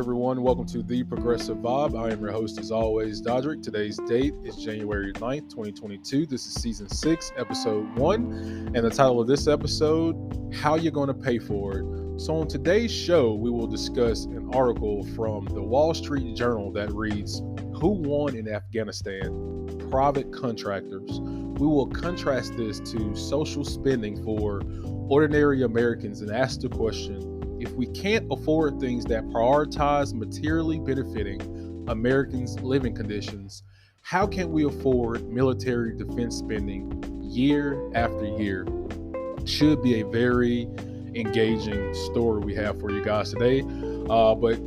everyone? Welcome to The Progressive Vibe. I am your host, as always, Dodrick. Today's date is January 9th, 2022. This is Season 6, Episode 1. And the title of this episode, How You Gonna Pay For It? So on today's show, we will discuss an article from the Wall Street Journal that reads, Who Won in Afghanistan? Private Contractors. We will contrast this to social spending for ordinary Americans and ask the question, if we can't afford things that prioritize materially benefiting Americans' living conditions, how can we afford military defense spending year after year? Should be a very engaging story we have for you guys today. But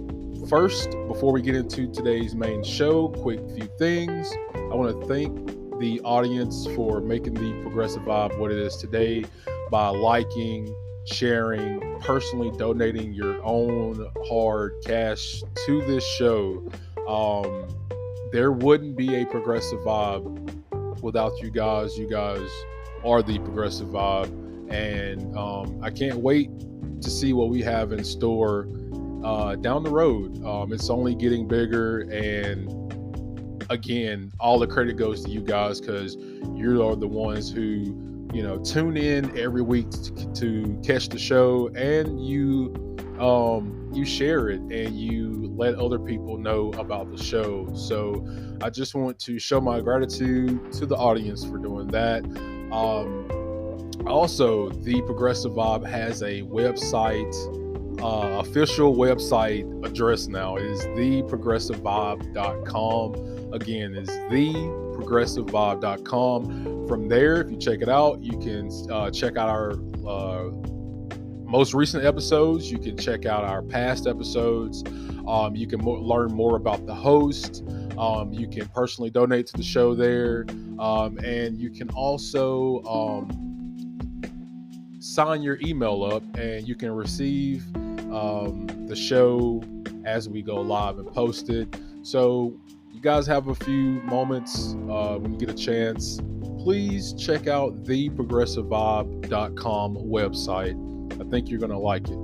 first, before we get into today's main show, quick few things. I want to thank the audience for making the Progressive Vibe what it is today by liking, sharing, personally donating your own hard cash to this show. There wouldn't be a Progressive Vibe without you guys. You guys are the Progressive Vibe, and I can't wait to see what we have in store down the road. It's only getting bigger, and again, all the credit goes to you guys because you are the ones who tune in every week to catch the show, and you share it and you let other people know about the show. So I just want to show my gratitude to the audience for doing that. Also, the Progressive Vibe has a website, official website address now. It is theprogressivevibe.com. Again, it's theprogressivevibe.com. From there, if you check it out, you can check out our most recent episodes. You can check out our past episodes. You can learn more about the host. You can personally donate to the show there. And you can also sign your email up, and you can receive the show as we go live and post it. So you guys have a few moments when you get a chance. Please check out the progressivevibe.com website. I think you're going to like it.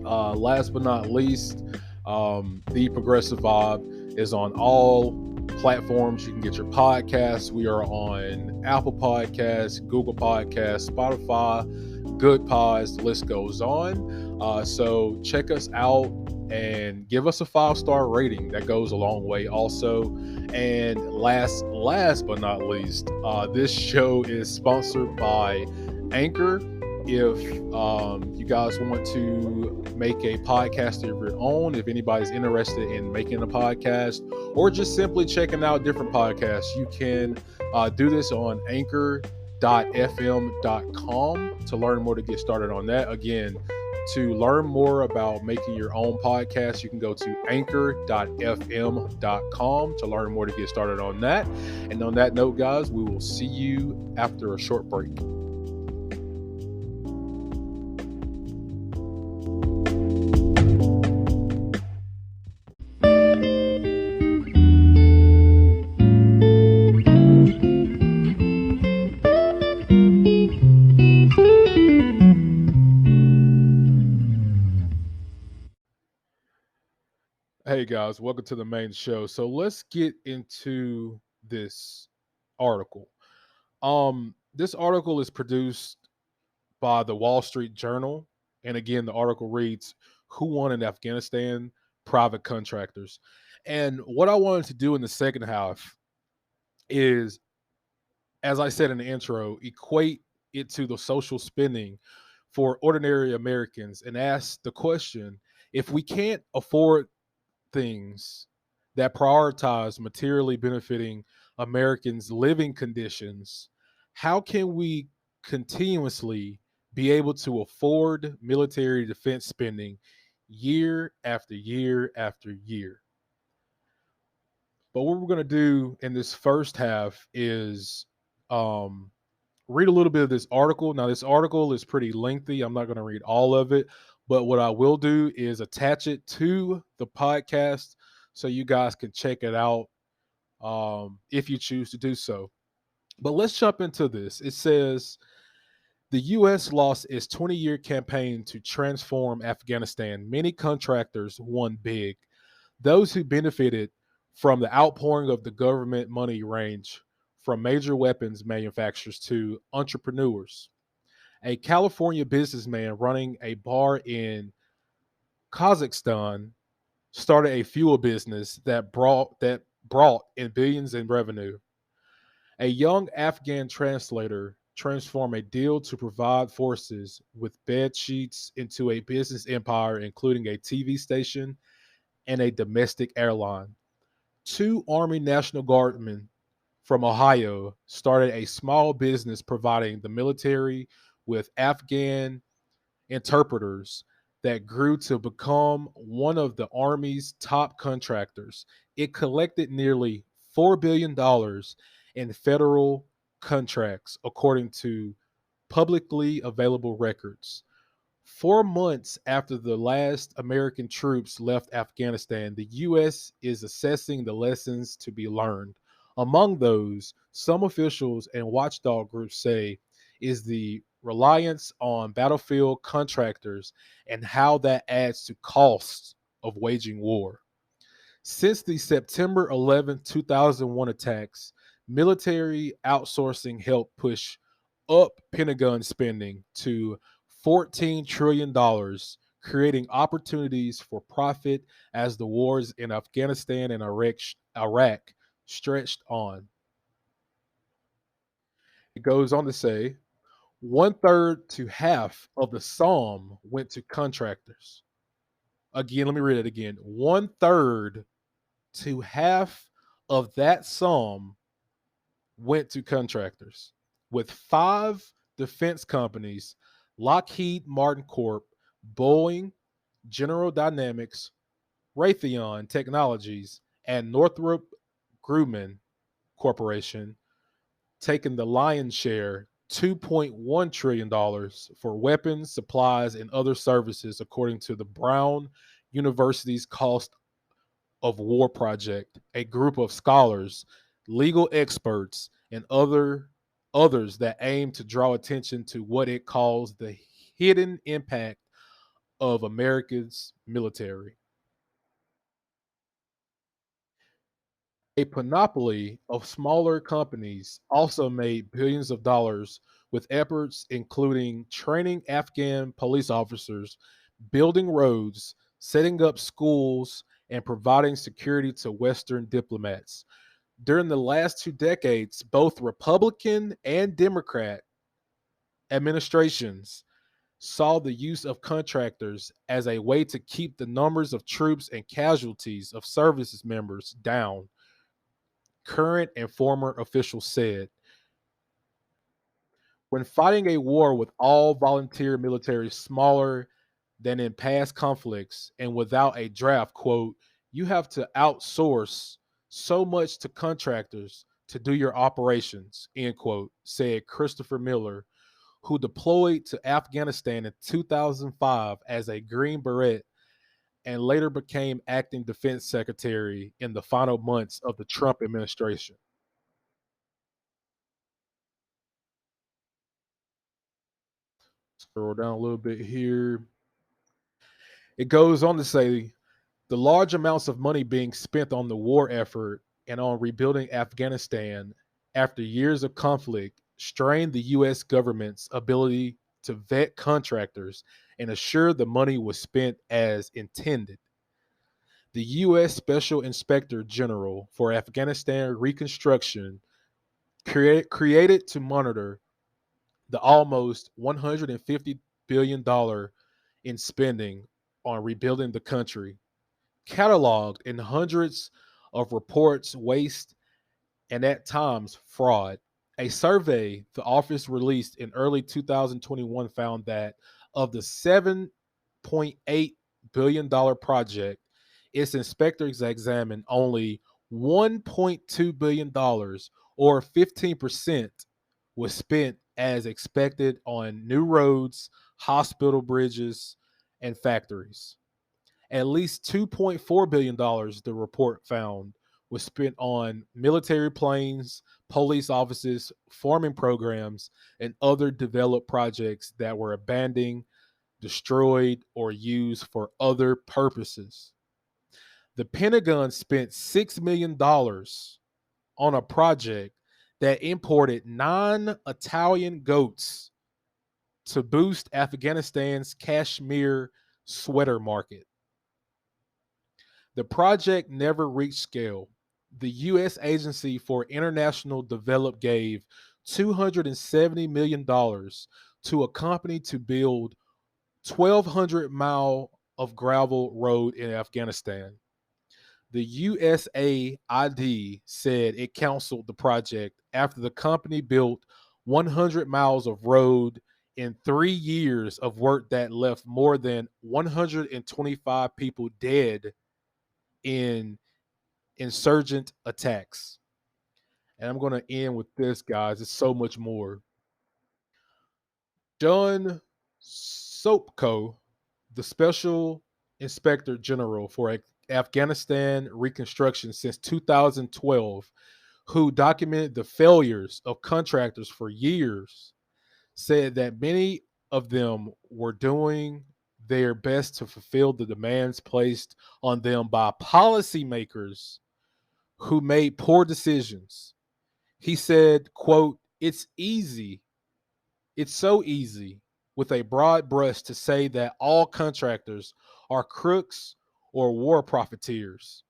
Last but not least, The Progressive Vibe is on all platforms. You can get your podcasts. We are on Apple Podcasts, Google Podcasts, Spotify, Good Pods, the list goes on. So check us out and give us a 5-star rating. That goes a long way also. And last but not least, this show is sponsored by Anchor. If you guys want to make a podcast of your own, if anybody's interested in making a podcast or just simply checking out different podcasts, you can do this on anchor.fm.com to learn more, to get started on that. Again, to learn more about making your own podcast, you can go to anchor.fm.com to learn more, to get started on that. And on that note, guys, we will see you after a short break. Hey guys, welcome to the main show. So let's get into this article. This article is produced by the Wall Street Journal. And again, the article reads, Who Won in Afghanistan? Private Contractors. And what I wanted to do in the second half is, as I said in the intro, equate it to the social spending for ordinary Americans and ask the question, if we can't afford things that prioritize materially benefiting Americans' living conditions, how can we continuously be able to afford military defense spending year after year after year? But what we're going to do in this first half is read a little bit of this article. Now, this article is pretty lengthy. I'm not going to read all of it, but what I will do is attach it to the podcast so you guys can check it out if you choose to do so. But let's jump into this. It says, The U.S. lost its 20-year campaign to transform Afghanistan. Many contractors won big. Those who benefited from the outpouring of the government money range from major weapons manufacturers to entrepreneurs. A California businessman running a bar in Kazakhstan started a fuel business that brought in billions in revenue. A young Afghan translator transformed a deal to provide forces with bed sheets into a business empire, including a TV station and a domestic airline. Two Army National Guardmen from Ohio started a small business providing the military with Afghan interpreters that grew to become one of the Army's top contractors. It collected nearly $4 billion in federal contracts, according to publicly available records. 4 months after the last American troops left Afghanistan, the U.S. is assessing the lessons to be learned. Among those, some officials and watchdog groups say is the reliance on battlefield contractors and how that adds to costs of waging war. Since the September 11, 2001 attacks, military outsourcing helped push up Pentagon spending to $14 trillion, creating opportunities for profit as the wars in Afghanistan and Iraq stretched on. It goes on to say 1/3 to half of the sum went to contractors. Again, let me read it again. 1/3 to half of that sum went to contractors, with five defense companies: Lockheed Martin Corp, Boeing, General Dynamics, Raytheon Technologies, and Northrop Grumman Corporation taking the lion's share, $2.1 trillion for weapons, supplies, and other services, according to the Brown University's Cost of War Project, a group of scholars, legal experts, and others that aim to draw attention to what it calls the hidden impact of America's military. A panoply of smaller companies also made billions of dollars with efforts including training Afghan police officers, building roads, setting up schools, and providing security to Western diplomats. During the last 2 decades, both Republican and Democrat administrations saw the use of contractors as a way to keep the numbers of troops and casualties of services members down, current and former officials said. When fighting a war with all volunteer military smaller than in past conflicts and without a draft, quote, you have to outsource so much to contractors to do your operations, end quote, said Christopher Miller, who deployed to Afghanistan in 2005 as a Green Beret and later became acting defense secretary in the final months of the Trump administration. Scroll down a little bit here. It goes on to say the large amounts of money being spent on the war effort and on rebuilding Afghanistan after years of conflict strained the U.S. government's ability to vet contractors and assure the money was spent as intended. The U.S. Special Inspector General for Afghanistan Reconstruction, created to monitor the almost $150 billion in spending on rebuilding the country, cataloged in hundreds of reports, waste, and at times fraud. A survey the office released in early 2021 found that of the $7.8 billion project, its inspectors examined only $1.2 billion, or 15%, was spent as expected on new roads, hospital bridges, and factories. At least $2.4 billion, the report found, was spent on military planes, police offices, farming programs, and other developed projects that were abandoned, destroyed, or used for other purposes. The Pentagon spent $6 million on a project that imported 9 Italian goats to boost Afghanistan's Kashmir sweater market. The project never reached scale. The U.S. Agency for International Development gave $270 million to a company to build 1,200 mile of gravel road in Afghanistan. The USAID said it canceled the project after the company built 100 miles of road in 3 years of work that left more than 125 people dead in insurgent attacks. And I'm going to end with this, guys. It's so much more. John Sopko, the Special Inspector General for Afghanistan Reconstruction since 2012, who documented the failures of contractors for years, said that many of them were doing their best to fulfill the demands placed on them by policymakers who made poor decisions. He said, quote, it's so easy with a broad brush to say that all contractors are crooks or war profiteers.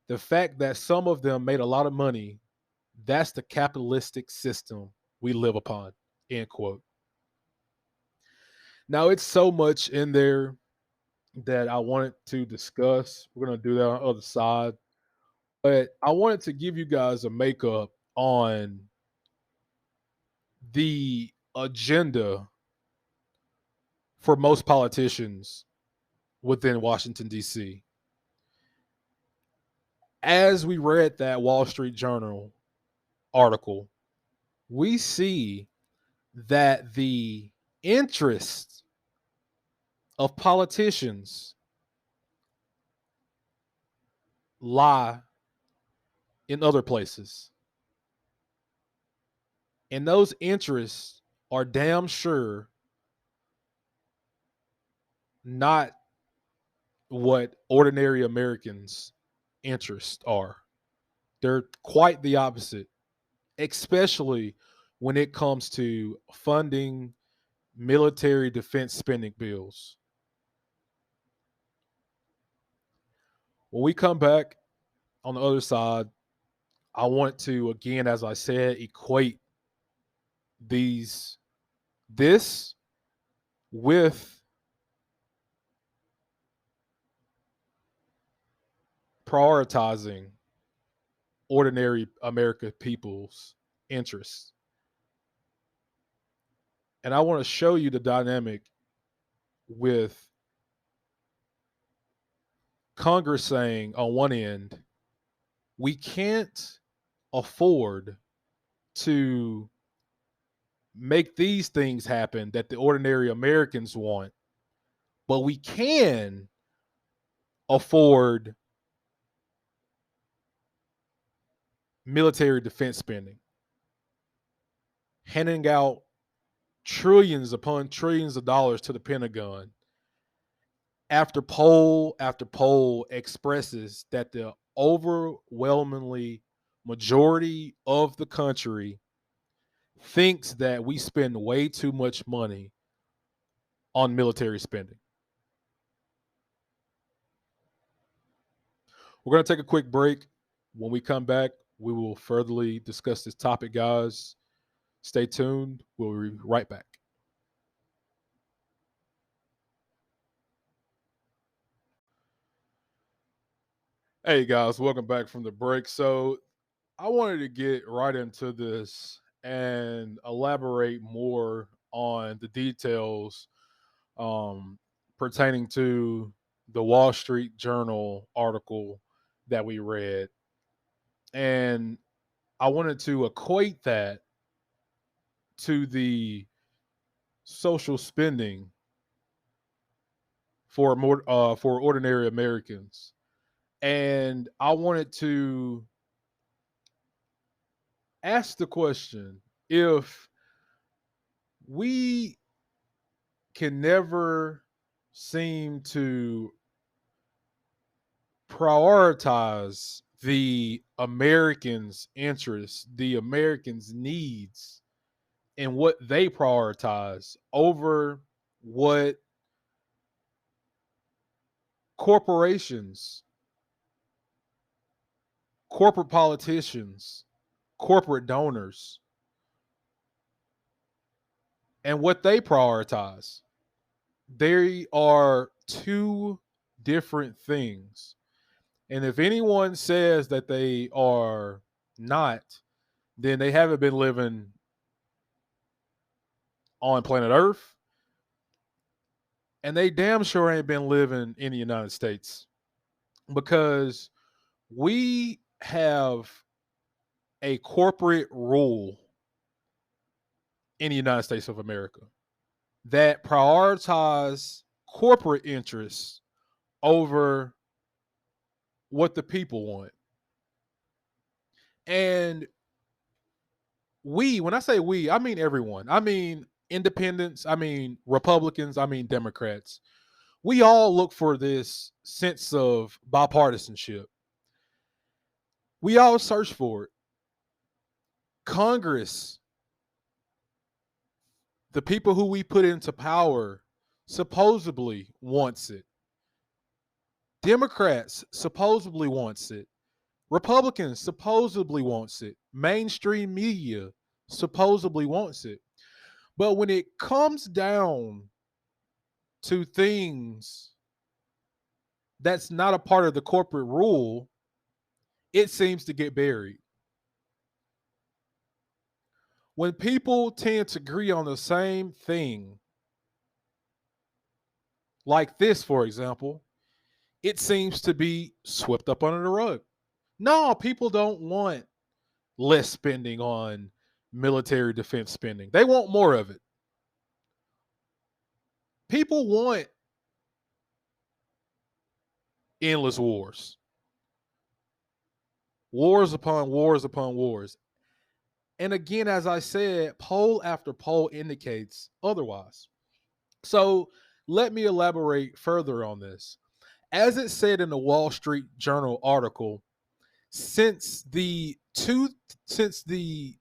The fact that some of them made a lot of money, that's the capitalistic system we live upon, end quote. Now, it's so much in there that I wanted to discuss. We're going to do that on the other side. But I wanted to give you guys a makeup on the agenda for most politicians within Washington, D.C. As we read that Wall Street Journal article, we see that the interests of politicians lie in other places. And those interests are damn sure not what ordinary Americans' interests are. They're quite the opposite, especially when it comes to funding military defense spending bills. When we come back on the other side, I want to, again, as I said, equate this with prioritizing ordinary American people's interests. And I want to show you the dynamic with Congress saying on one end, we can't afford to make these things happen that the ordinary Americans want, but we can afford military defense spending, handing out trillions upon trillions of dollars to the Pentagon after poll expresses that the overwhelmingly majority of the country thinks that we spend way too much money on military spending. We're going to take a quick break. When we come back, we will furtherly discuss this topic, guys. Stay tuned. We'll be right back. Hey, guys, welcome back from the break. So, I wanted to get right into this and elaborate more on the details pertaining to the Wall Street Journal article that we read. And I wanted to equate that to the social spending for ordinary Americans. And I wanted to ask the question, if we can never seem to prioritize the Americans' interests, the Americans' needs, and what they prioritize over what corporations, corporate politicians, corporate donors, and what they prioritize. They are two different things. And if anyone says that they are not, then they haven't been living on planet Earth, and they damn sure ain't been living in the United States, because we have a corporate rule in the United States of America that prioritize corporate interests over what the people want. And when I say we, I mean everyone. I mean independents, I mean Republicans, I mean Democrats. We all look for this sense of bipartisanship. We all search for it. Congress, the people who we put into power, supposedly wants it. Democrats supposedly wants it. Republicans supposedly wants it. Mainstream media supposedly wants it. But when it comes down to things that's not a part of the corporate rule, it seems to get buried. When people tend to agree on the same thing, like this, for example, it seems to be swept up under the rug. No, people don't want less spending on military defense spending. They want more of it. People want endless wars. Wars upon wars upon wars. And again, as I said, poll after poll indicates otherwise. So let me elaborate further on this. As it said in the Wall Street Journal article, since the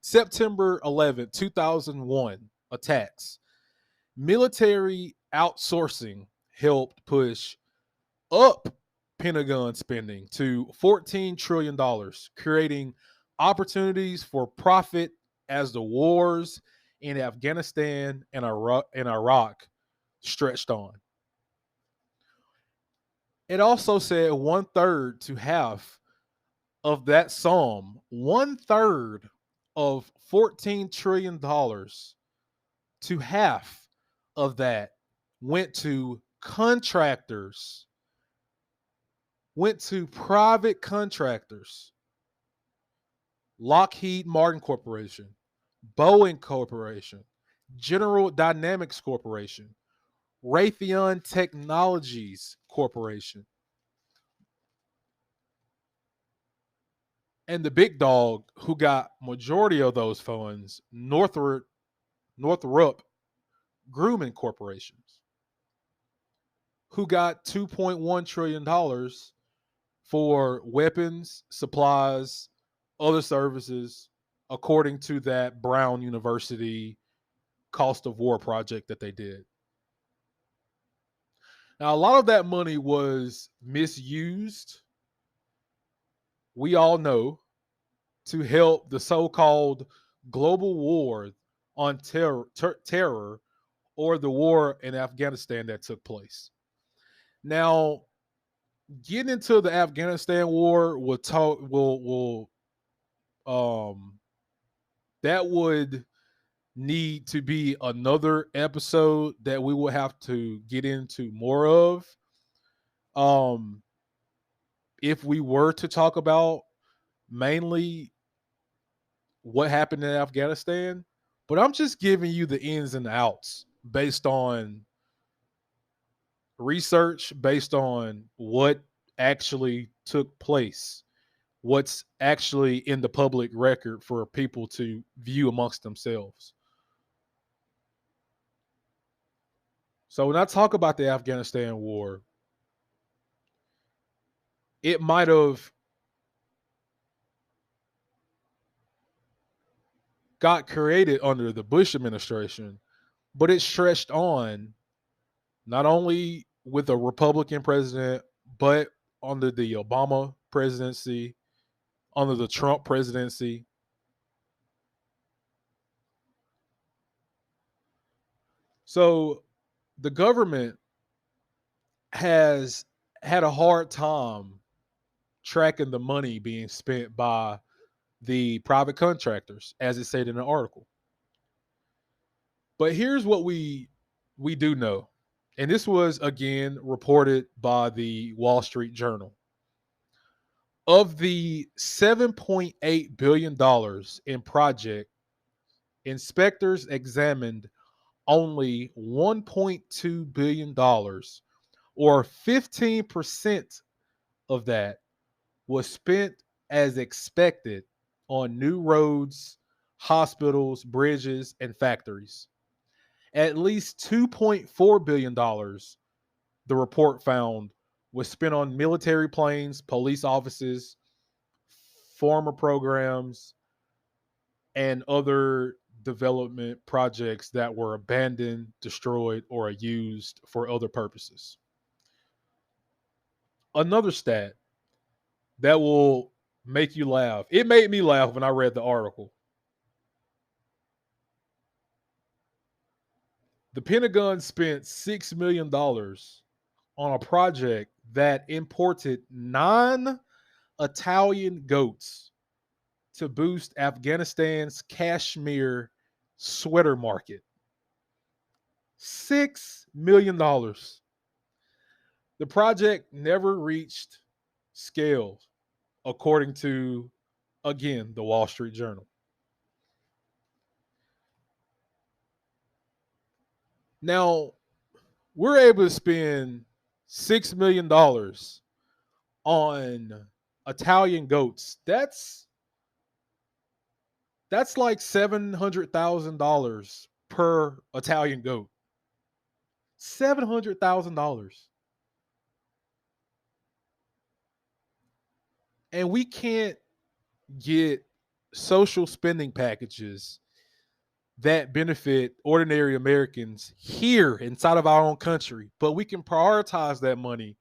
September 11th, 2001 attacks, military outsourcing helped push up Pentagon spending to $14 trillion, creating opportunities for profit as the wars in Afghanistan and Iraq stretched on. It also said 1/3 to half of that sum, 1/3 of $14 trillion, to half of that went to contractors, went to private contractors. Lockheed Martin Corporation, Boeing Corporation, General Dynamics Corporation, Raytheon Technologies Corporation. And the big dog who got majority of those funds, Northrop Grumman Corporations, who got $2.1 trillion for weapons, supplies, other services, according to that Brown University cost of war project that they did. Now, a lot of that money was misused, we all know, to help the so-called global war on terror, or the war in Afghanistan that took place. Now, getting into the Afghanistan war that would need to be another episode that we will have to get into more of. If we were to talk about mainly what happened in Afghanistan, but I'm just giving you the ins and outs based on research, based on what actually took place, what's actually in the public record for people to view amongst themselves. So when I talk about the Afghanistan war, it might have got created under the Bush administration, but it stretched on not only with a Republican president, but under the Obama presidency, under the Trump presidency. So the government has had a hard time tracking the money being spent by the private contractors, as it said in the article. But here's what we do know. And this was again reported by the Wall Street Journal. Of the $7.8 billion in project, inspectors examined only $1.2 billion, or 15% of that was spent as expected on new roads, hospitals, bridges, and factories. At least $2.4 billion, the report found, was spent on military planes, police offices, former programs, and other development projects that were abandoned, destroyed, or used for other purposes. Another stat that will make you laugh. It made me laugh when I read the article. The Pentagon spent $6 million on a project that imported 9 Italian goats to boost Afghanistan's cashmere sweater market. $6 million. The project never reached scale, according to, again, the Wall Street Journal. Now, we're able to spend $6 million on Italian goats. That's like $700,000 per Italian goat. $700,000. And we can't get social spending packages that benefit ordinary Americans here inside of our own country, but we can prioritize that money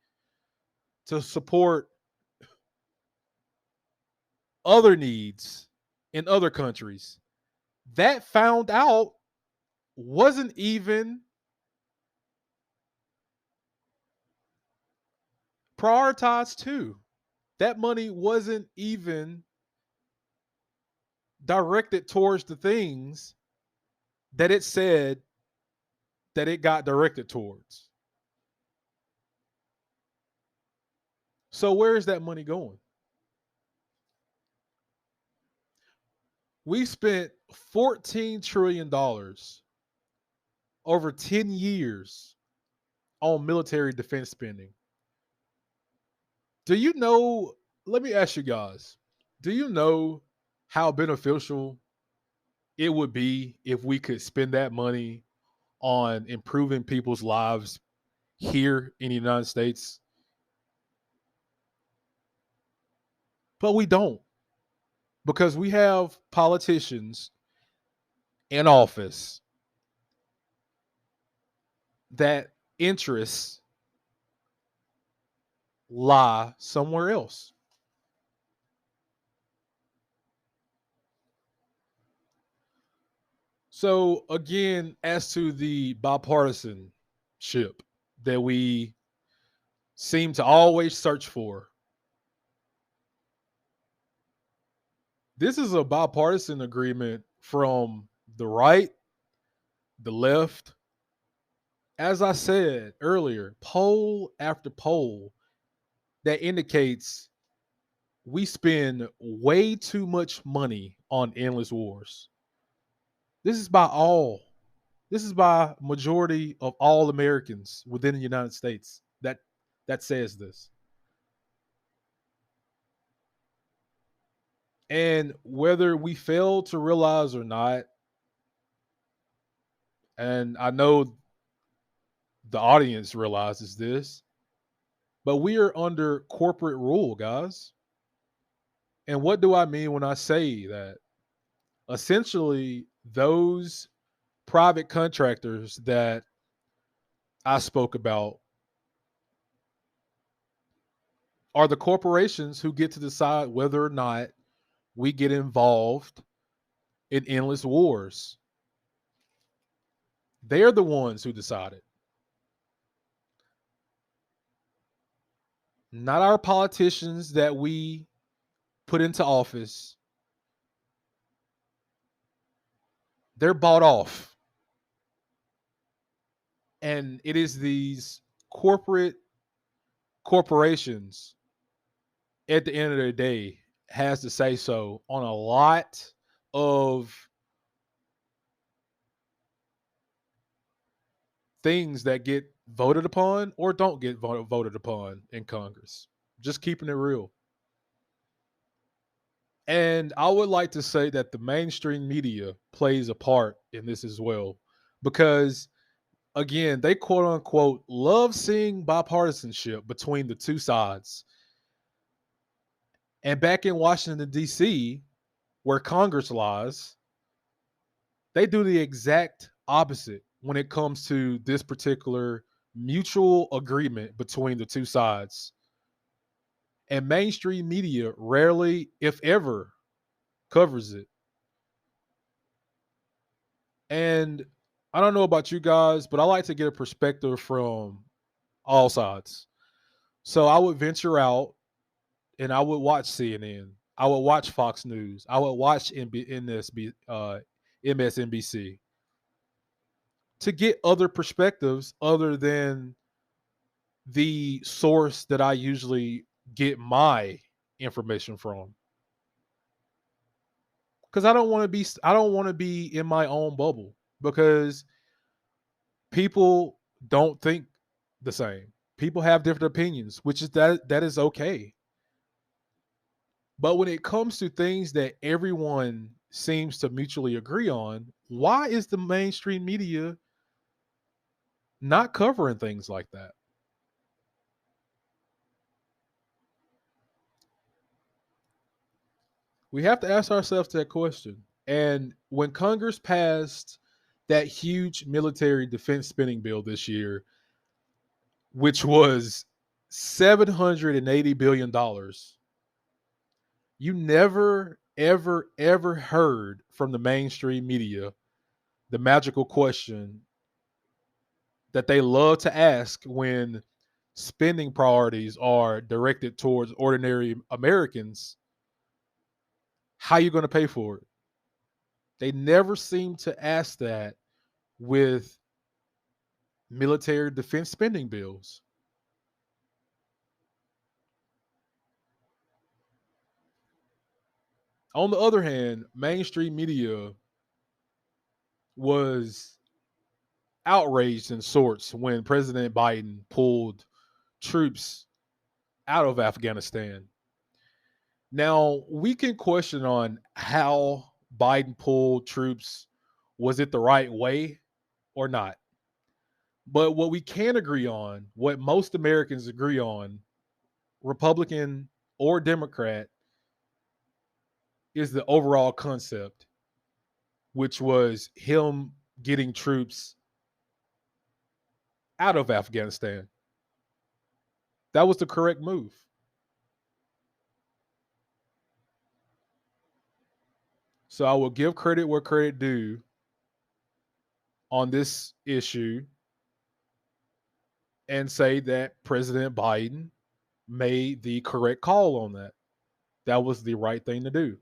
to support other needs in other countries that found out wasn't even prioritized too. That money wasn't even directed towards the things that it said that it got directed towards. So where is that money going? We spent $14 trillion over 10 years on military defense spending. Do you know? Let me ask you guys, do you know how beneficial it would be if we could spend that money on improving people's lives here in the United States? But we don't, because we have politicians in office that interests lie somewhere else. So again, as to the bipartisanship that we seem to always search for, this is a bipartisan agreement from the right, the left. As I said earlier, poll after poll that indicates we spend way too much money on endless wars. This is by all. This is by majority of all Americans within the United States that says this. And whether we fail to realize or not, and I know the audience realizes this, but we are under corporate rule, guys. And what do I mean when I say that? Essentially, those private contractors that I spoke about are the corporations who get to decide whether or not we get involved in endless wars. They're the ones who decide it, not our politicians that we put into office. They're bought off. And it is these corporations at the end of the day has to say so on a lot of things that get voted upon or don't get voted upon in Congress. Just keeping it real. And I would like to say that the mainstream media plays a part in this as well because again, they quote unquote love seeing bipartisanship between the two sides. And back in Washington, D.C., where Congress lies, they do the exact opposite when it comes to this particular mutual agreement between the two sides. And mainstream media rarely, if ever, covers it. And I don't know about you guys, but I like to get a perspective from all sides. So I would venture out and I would watch CNN. I would watch Fox News. I would watch MSNBC to get other perspectives other than the source that I usually get my information from. Because I don't want to be in my own bubble because people don't think the same. People have different opinions, which is that is okay. But when it comes to things that everyone seems to mutually agree on, why is the mainstream media not covering things like that? We have to ask ourselves that question. And when Congress passed that huge military defense spending bill this year, which was $780 billion, you never, ever, ever heard from the mainstream media the magical question that they love to ask when spending priorities are directed towards ordinary Americans. How are you going to pay for it? They never seem to ask that with military defense spending bills. On the other hand, mainstream media was outraged in sorts when President Biden pulled troops out of Afghanistan. Now, we can question on how Biden pulled troops. Was it the right way or not? But what we can agree on, what most Americans agree on, Republican or Democrat, is the overall concept, which was him getting troops out of Afghanistan. That was the correct move. So I will give credit where credit due on this issue and say that President Biden made the correct call on that. That was the right thing to do.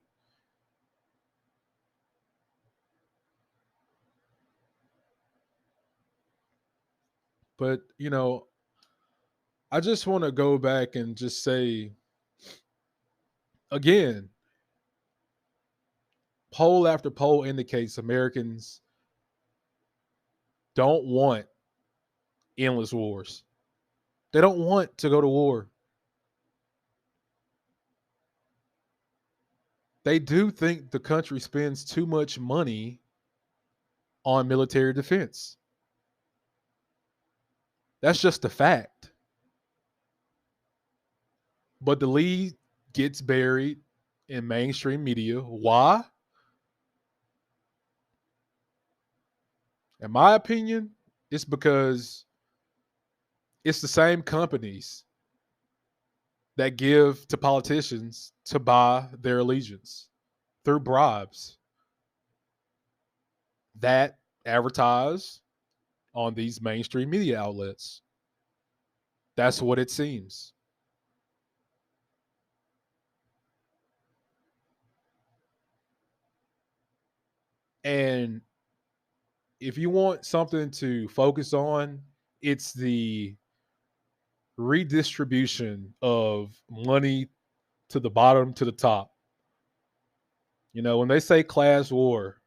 But, I just want to go back and just say again, poll after poll indicates Americans don't want endless wars. They don't want to go to war. they do think the country spends too much money on military defense. That's just a fact. But the lead gets buried in mainstream media. Why? In my opinion, it's because it's the same companies that give to politicians to buy their allegiance through bribes that advertise on these mainstream media outlets. That's what it seems. And if you want something to focus on, it's the redistribution of money to the bottom to the top. You know, when they say class war,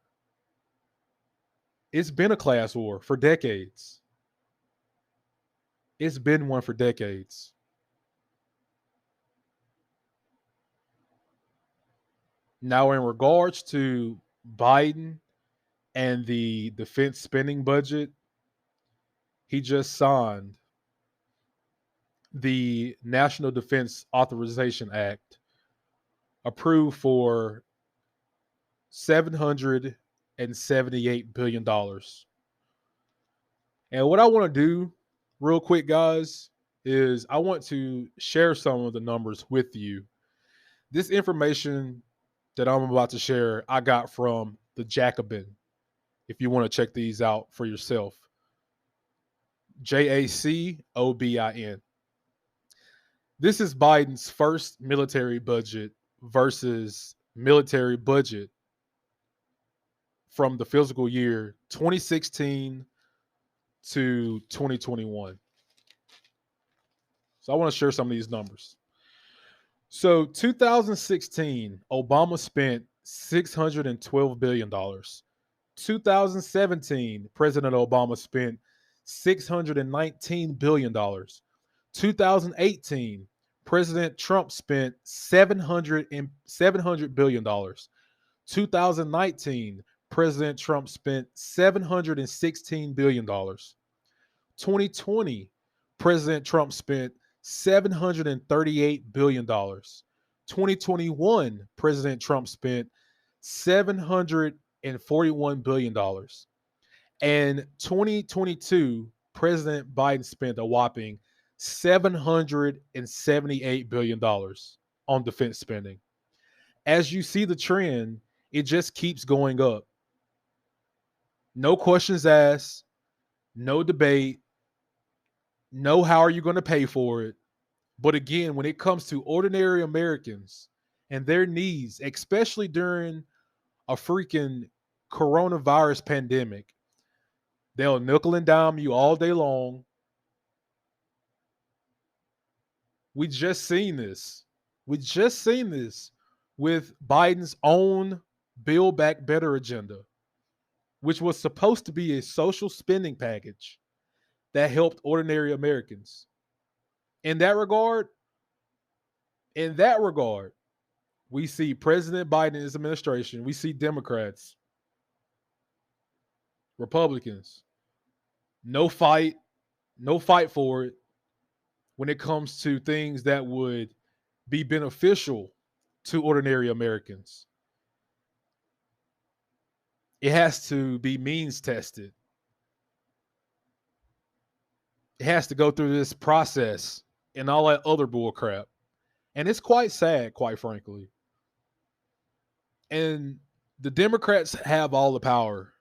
it's been a class war for decades. It's been one for decades. Now, in regards to Biden and the defense spending budget, he just signed the National Defense Authorization Act, approved for $778 billion. And what I want to do, real quick, guys, is I want to share some of the numbers with you. This information that I'm about to share, I got from the Jacobin, if you want to check these out for yourself. Jacobin. This is Biden's first military budget versus military budget from the fiscal year 2016 to 2021. So I want to share some of these numbers. So 2016, Obama spent $612 billion. 2017, President Obama spent $619 billion. 2018, President Trump spent $700 billion. 2019, President Trump spent $716 billion. 2020, President Trump spent $738 billion. 2021, President Trump spent $741 billion. And 2022, President Biden spent a whopping $778 billion on defense spending. As you see the trend, it just keeps going up. No questions asked, no debate, no how are you going to pay for it. But again, when it comes to ordinary Americans and their needs, especially during a freaking coronavirus pandemic, they'll nickel and dime you all day long. We just seen this. We just seen this with Biden's own Build Back Better agenda, which was supposed to be a social spending package that helped ordinary Americans. In that regard, we see President Biden and his administration, we see Democrats, Republicans, no fight for it when it comes to things that would be beneficial to ordinary Americans. It has to be means tested. It has to go through this process and all that other bull crap. And it's quite sad, quite frankly. And the Democrats have all the power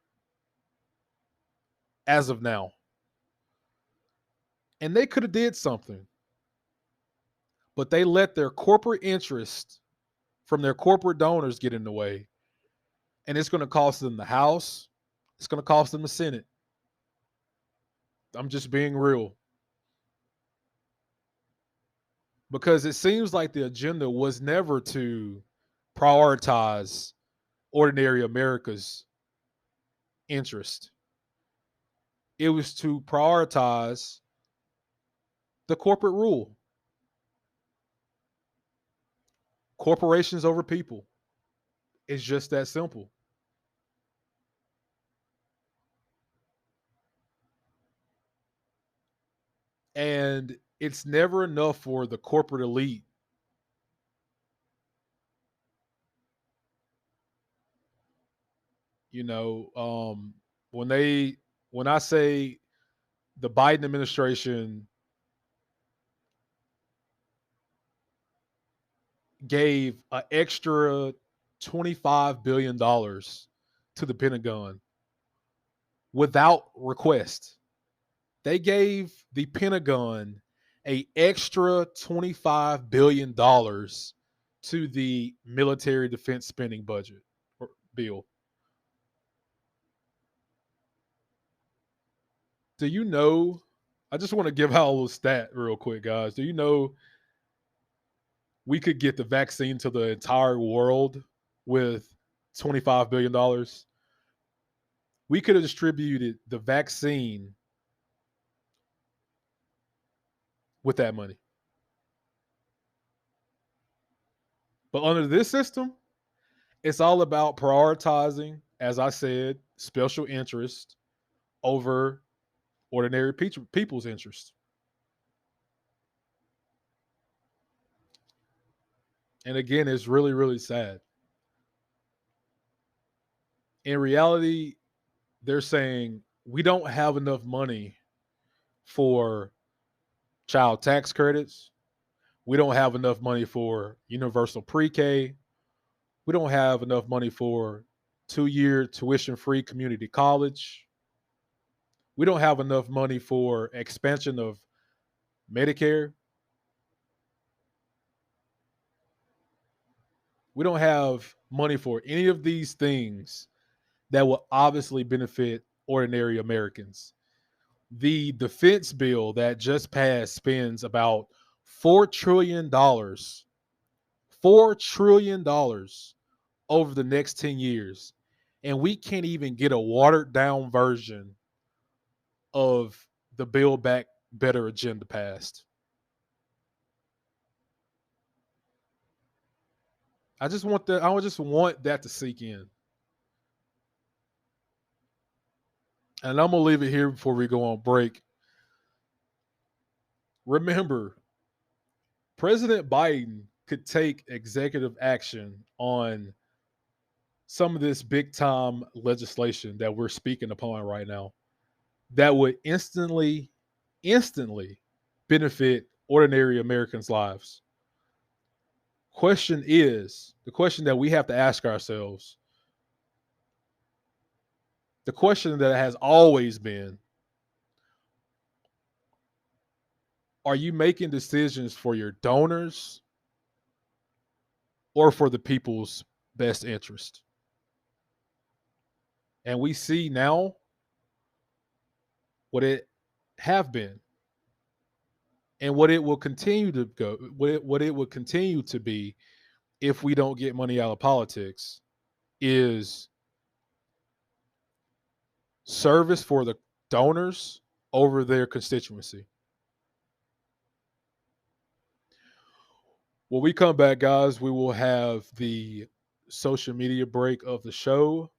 as of now. And they could have did something. But they let their corporate interest from their corporate donors get in the way. And it's going to cost them the House. It's going to cost them the Senate. I'm just being real. Because it seems like the agenda was never to prioritize ordinary America's interest. It was to prioritize the corporate rule. Corporations over people. It's just that simple. And it's never enough for the corporate elite. You know, when I say the Biden administration gave an extra $25 billion to the Pentagon without request. They gave the Pentagon a extra $25 billion to the military defense spending budget or bill. Do you know? I just want to give out a little stat real quick, guys. Do you know we could get the vaccine to the entire world with $25 billion? We could have distributed the vaccine with that money. But under this system, it's all about prioritizing, as I said, special interest over ordinary people's interest. And again, it's really, really sad. In reality, they're saying we don't have enough money for child tax credits. We don't have enough money for universal pre-K. We don't have enough money for 2-year tuition-free community college. We don't have enough money for expansion of Medicare. We don't have money for any of these things that will obviously benefit ordinary Americans. The defense bill that just passed spends about $4 trillion, $4 trillion over the next 10 years. And we can't even get a watered down version of the Build Back Better agenda passed. I just want that to sink in. And I'm going to leave it here before we go on break. Remember, President Biden could take executive action on some of this big time legislation that we're speaking upon right now that would instantly benefit ordinary Americans' lives. The question that we have to ask ourselves, the question that has always been, are you making decisions for your donors or for the people's best interest? And we see now what it have been and what it will continue to go, what it will continue to be if we don't get money out of politics is service for the donors over their constituency. When we come back, guys, we will have the social media break of the show.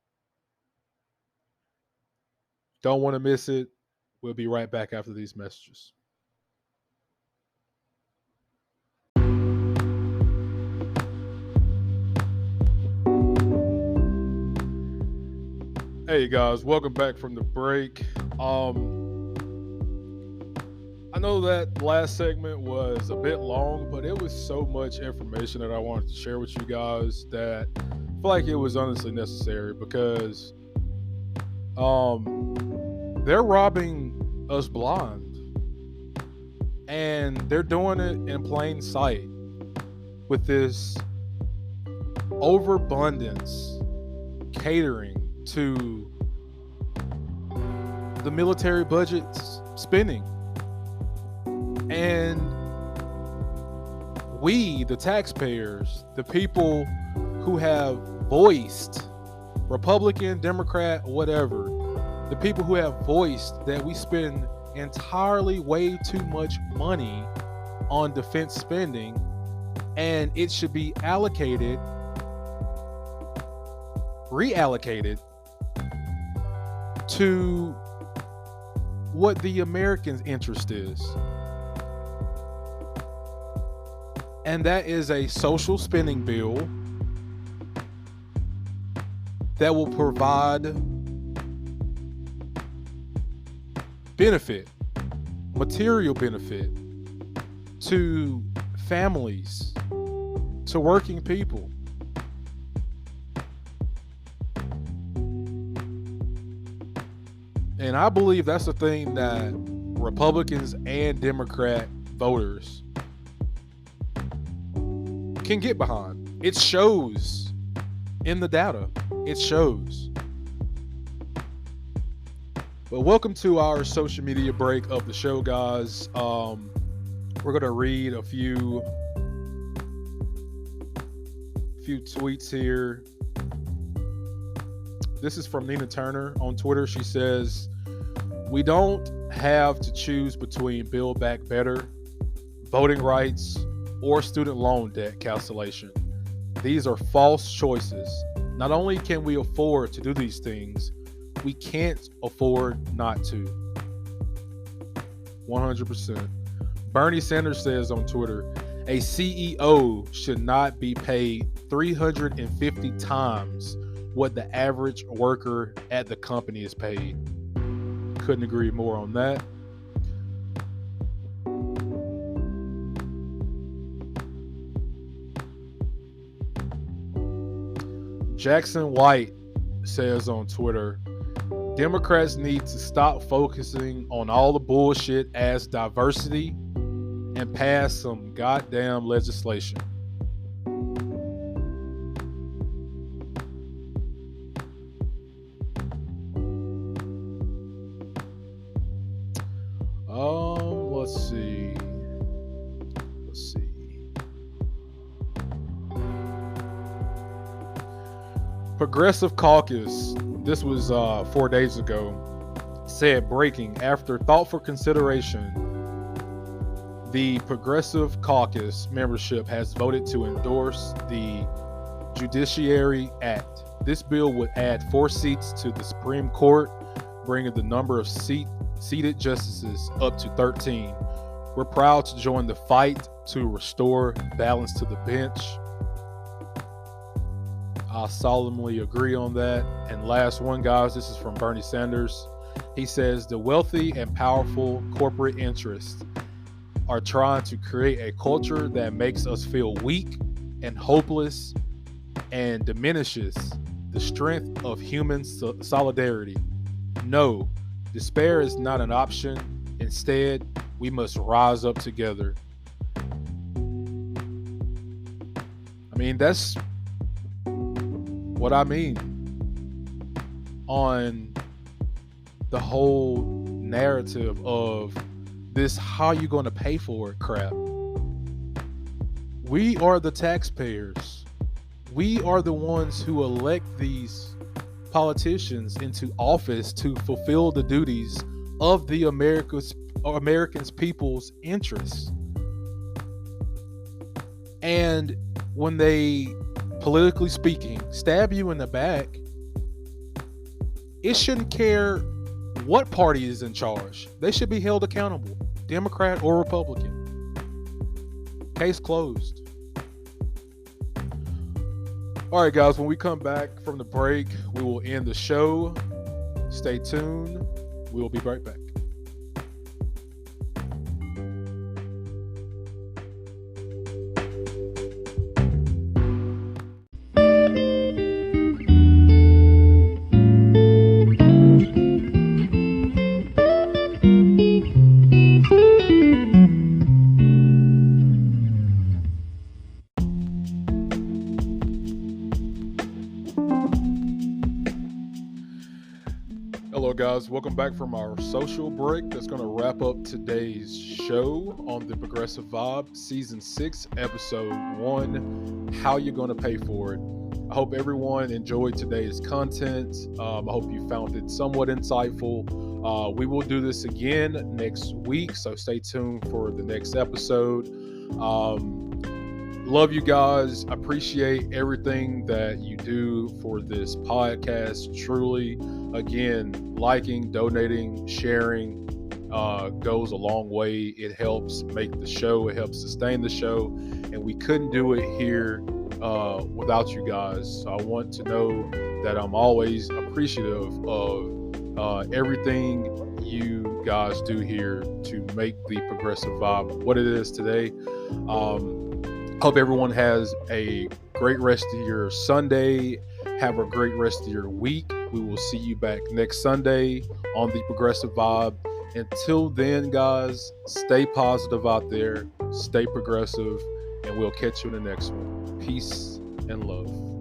Don't want to miss it. We'll be right back after these messages. Hey guys, welcome back from the break. I know that last segment was a bit long, but it was so much information that I wanted to share with you guys that I feel like it was honestly necessary because they're robbing us blind, and they're doing it in plain sight with this overabundance catering to the military budget spending. And we, the taxpayers, the people who have voiced, Republican, Democrat, whatever, the people who have voiced that we spend entirely way too much money on defense spending and it should be allocated reallocated to what the Americans' interest is. And that is a social spending bill that will provide benefit, material benefit to families, to working people. And I believe that's the thing that Republicans and Democrat voters can get behind. It shows in the data. It shows. But welcome to our social media break of the show, guys. We're going to read a few tweets here. This is from Nina Turner on Twitter. She says, "We don't have to choose between Build Back Better, voting rights, or student loan debt cancellation. These are false choices. Not only can we afford to do these things, we can't afford not to." 100%. Bernie Sanders says on Twitter, "A CEO should not be paid 350 times what the average worker at the company is paid." Couldn't agree more on that. Jackson White says on Twitter, "Democrats need to stop focusing on all the bullshit as diversity and pass some goddamn legislation." Let's see. Progressive Caucus, this was 4 days ago, said breaking: after thoughtful consideration, the Progressive Caucus membership has voted to endorse the Judiciary Act. This bill would add 4 seats to the Supreme Court, bringing the number of seated justices up to 13. We're proud to join the fight to restore balance to the bench. I solemnly agree on that. And last one, guys, this is from Bernie Sanders. He says, "The wealthy and powerful corporate interests are trying to create a culture that makes us feel weak and hopeless and diminishes the strength of human solidarity. No, despair is not an option. Instead, we must rise up together." I mean, that's what I mean on the whole narrative of this "how you going to pay for it" crap. We are the taxpayers. We are the ones who elect these politicians into office to fulfill the duties of the Americans people's interests. And when they, politically speaking, stab you in the back, it shouldn't care what party is in charge. They should be held accountable, Democrat or Republican. Case closed. All right, guys, when we come back from the break, we will end the show. Stay tuned. We will be right back. Hello, guys. Welcome back from our social break. That's going to wrap up today's show on the Progressive Vibe, Season 6, Episode 1, How You Gonna Pay For It. I hope everyone enjoyed today's content. I hope you found it somewhat insightful. We will do this again next week, so stay tuned for the next episode. Love you guys. Appreciate everything that you do for this podcast. Truly, again, liking, donating, sharing goes a long way. It helps make the show, it helps sustain the show, and we couldn't do it here without you guys. So I want to know that I'm always appreciative of everything you guys do here to make the Progressive Vibe what it is today. Hope everyone has a great rest of your Sunday. Have a great rest of your week. We will see you back next Sunday on the Progressive Vibe. Until then, guys, stay positive out there, stay progressive, and we'll catch you in the next one. Peace and love.